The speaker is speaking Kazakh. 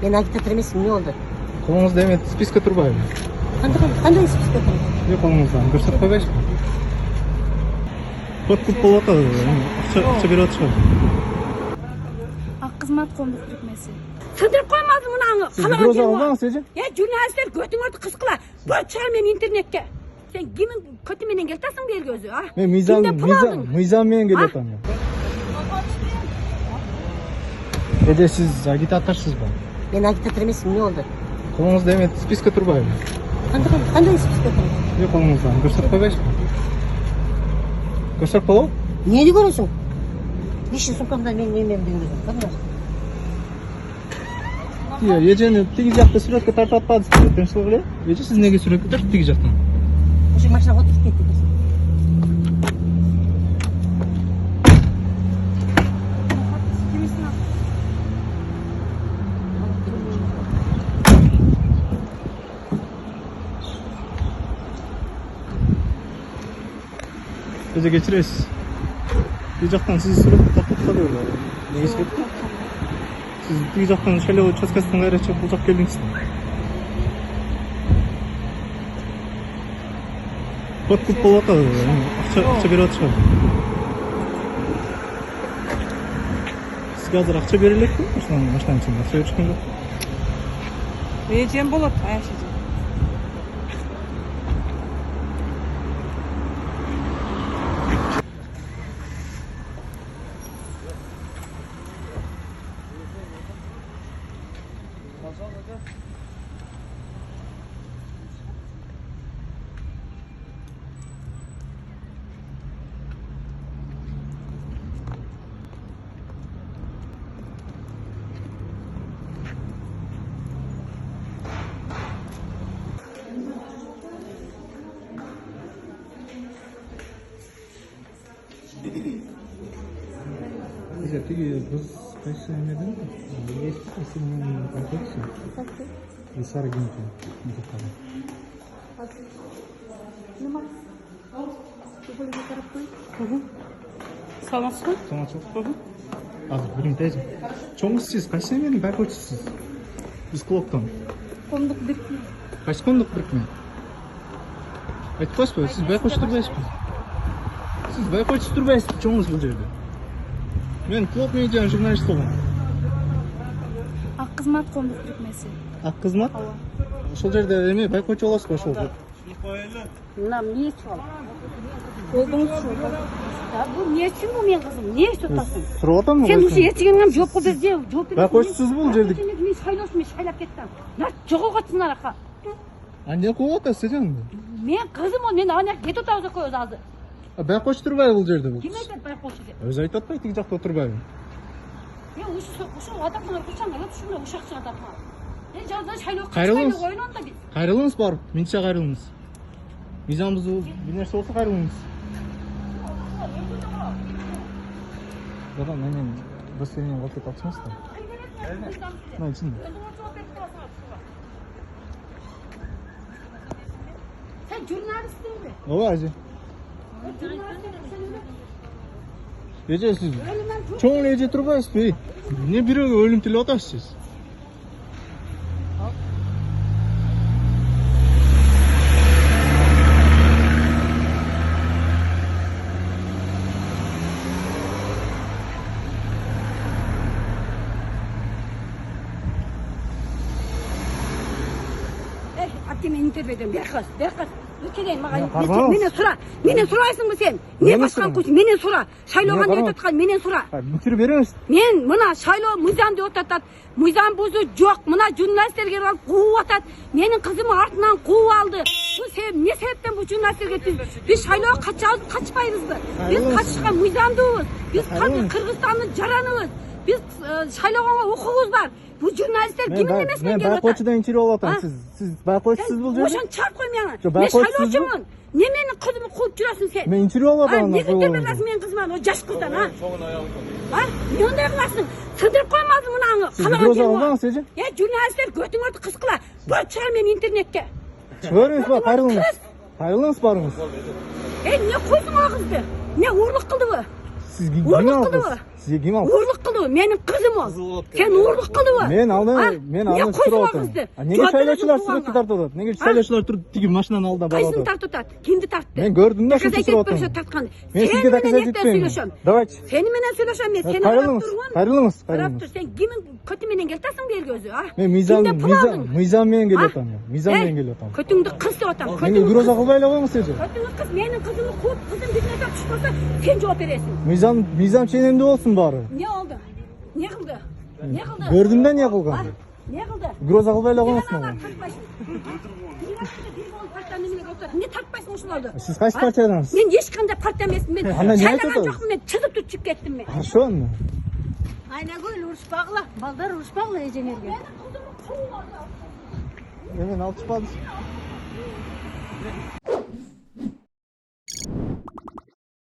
Ben agitator emasman, ne oldu? Қолыңызда емес списокка тұрбаймын. Qanday spискada turadi? Не қолыңыздан көрсетіп қойбайсызбы? Көп болып жатады. Ақша беріп жатыр шығар. Ақ қызмат қоғамдық бірікмесі. Сындырып қоймадың мынаны. Сіз бироза албаңыз ежі? Журналисттер көтіңөрді қысқыла. Бөліп шығар мен интернетке. Сен кімін көтіменен келтасың берге өзі, а? Мен мизанмен келіп жатамын. Еде сіз агитаторсыз ба? Ben agitator emasman, ne oldu? Қолыңызда емес списокка тұрбаймын. Qanday spискada turadi? Не қолыңыздан көрсетіп қойбайсызбы? Көрсетіп қойып? Neni görüyorsun? Beşin sumkamda men görüyorum. Ежені тегі жақта суретке тартатпады сіз өтіншілік біле? Ежі сіз неге суретке тартып тегі жақтан? Уже машина отырып кетті. Ежі кешіресіз. Тегі жақтан сіз суретке тартатпады ғой. Неге суретке? Siz tegi жақтан шайлау учаскасынан қайрат шығып бұл жақ келдіңіз. Көп болып жатады. Ақша беріп жатыр шығар. Сізге қазір ақша берілек пе? Машинаның ішінде ақша беріп шыққан жоқ. Жем болады, аяқшы жем. Теги біз қайсы әмедің? Есімнің контексі. Сары кемке. Саламатсыз ғой? Саламатшылық қой. Азыр бірін тәжі. Чоңыз сіз қайсы әменің байқочысыз? Біз клоптан. Қоғамдық бірікме. Қайсы қондық бірікме? Айтып қойсыз ба? Сіз байқоч тұрбайсыз ба? Сіз байқоч тұрбайсыз ба? Чоңыз бұл жерде. Мен клоп медианың журналист болған. Ақ қызмат қоғамдық бірікмесі. Ақ қызмат? Сол жерде еме байқоч оласыз ба сол? Мынам не сол? Қолдыңыз шоғы. Bu ne için bu men kızım? Ne iş tutasın? Сұрап атам ба? Sen bu şey etçiğinden жоқ қой бізде. Байқочсыз бұл жерде. Мен шайлап кеттім. На жоға қатсынар ақа. А не қойып атасыз сен? Мен қызым ол, мен ана кетіп отырғызы қой өзі азы. Байқоч тұрбай бұл жерде бұл. Кім айтады байқошы деп? Өзі айтып атпай тек жақта отырбаймын. Мен ушул атақсыңар кушаңдар, ушуна ушакчы атақма. Мен жаздан шайлоо Қайрылыңыз. качпай койгон да биз. Қайрылыңыз барып, менше қайрылыңыз. Мизан бұзу, бір нәрсе болса қайрылыңыз. Бадан, мен бассейнен қалып кетіп алсаңыздар. Мына içinde. Sen jurnalistsin mi? Ова, әже. Еже, сіз чоң еже тұрбайсыз бе? Не біреуге өлім тілі атасыз сіз? Atti мен интервью edeyim, бер қыз. Өткедейін маған. Қарбаңыз. Менен сұрайсың ба сен? Не басқан қойсын? Менен сұра. Шайлауға не өтіп атқан? Менен сұра. Бүкір беріңіз. Мен мына шайлоо мыйзам деп атат. Мыйзам бұзу жоқ. Мына журналисттерге алып қуып атат. Менің қызым артынан қуып алды. Бұл себеп не себептен бұл журналисттерге біз шайлауға қачпаймызбы? Біз қашқан мыйзамдыбыз. Біз Қырғызстанның жараныбыз. Біз шайлауға құқығымыз бар. Бұл журналисттер кімнің емесімен келіп Мен отыр? байқочыдан интервью алып атам. Сіз байқочысыз бұл жерде? Ошаны чарп қой мені. Жоқ, Мен байқочысыз шайлаушымын. Не менің қызымды қуып жүресің сен? Мен интервью алып атам. Не интервью аласың менің қызыма? О жас қыздан, а? Не ондай қыласың? Сындырып қоймадың мынаны. Сіз бироза албаңыз ежі? Журналисттер көтіңөрді қысқыла. Бөліп шығар мен интернетке. Шығарыңыз ба, қайрылыңыз. Қайрылыңыз барыңыз. Не қойсың о қызды? Не ұрлық қылды бұл? Siz kim Uğurluk aldınız? kılığı. Size kim aldı? Uğurluk kılığı. Benim kızım o. Sen uğurluk kılığı. Men Ha? aldım, men Ne aldım koysun çıkıp o oturun. kızdı? Nege Çoğatına şaylaçılar kızı sürekli var. tartıp oturdu? Nege şaylaçılar turip tigi maşinanın aldına Kaysin bağladı? tartıp. Kimdi tarttı? Men gördüm da şu Takazayt sırada etmiyorsa oturun. tartkan. Men sizge takazayt etmeyeyim. Давайте. Seni menen söylesem ben. Seni Kayrılыңыз, kayrılыңыз, Arap kayrılыңыз. dur. Sen kimin kötü menen geltarsın bir gözü? Ha? Men mizan, Kimden pul aldın? mizan men Ha? geliyotam ya. Mizan He? men geliyotam. Kötüңді қыз деп атам. Menga groza qilmayla qo'ying siz. Kötüңді қыз, менің қызымды қуып, қызым бетіне тап шықпаса, сен жауап бересің. Mizan çenemde olsun bari. Не oldu? Ne kıldı? Ne kıldı? Gördüm de ne Ha? kılgan. Ne kıldı? Groza qilmayla qo'yingsiz Ne manga. Ne takpaysın uşulardı? Siz qaysi partiyadansiz? Men ешқандай partiya emasмын. Men Ana ne шайлаған айтып жоқпын. Men чызып тұрып шығып кеттім мен. Qarshimi? Айнагүл ұрыспағыла, балдар ұрыспағыла еженерге. Men alçı